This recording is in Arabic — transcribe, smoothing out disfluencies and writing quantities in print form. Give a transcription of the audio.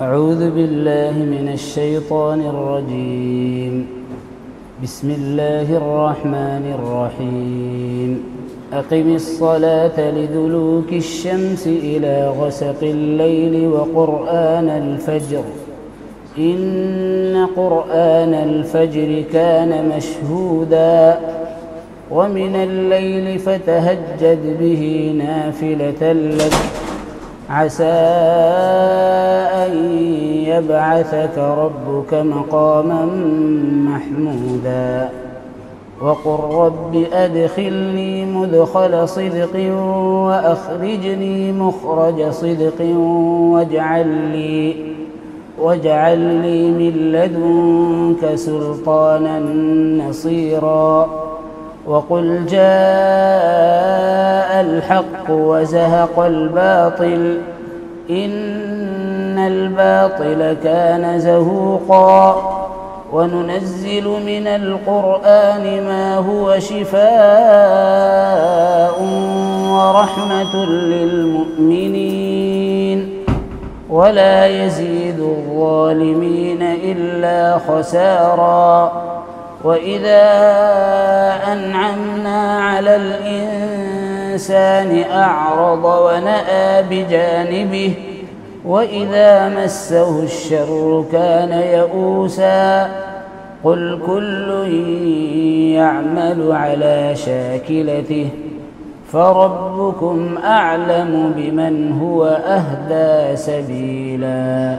أعوذ بالله من الشيطان الرجيم. بسم الله الرحمن الرحيم. أقم الصلاة لدلوك الشمس إلى غسق الليل وقرآن الفجر إن قرآن الفجر كان مشهودا ومن الليل فتهجد به نافلة لك عسى أن يبعثك ربك مقاما محمودا وقل رب أدخلني مدخل صدق وأخرجني مخرج صدق واجعل لي من لدنك سلطانا نصيرا وقل جاء الحق وزهق الباطل إن الباطل كان زهوقا وننزل من القرآن ما هو شفاء ورحمة للمؤمنين ولا يزيد الظالمين إلا خسارا وإذا أنعمنا على الإنسان أعرض ونأى بجانبه وإذا مسه الشر كان يئوسا قل كل يعمل على شاكلته فربكم أعلم بمن هو أهدى سبيلا.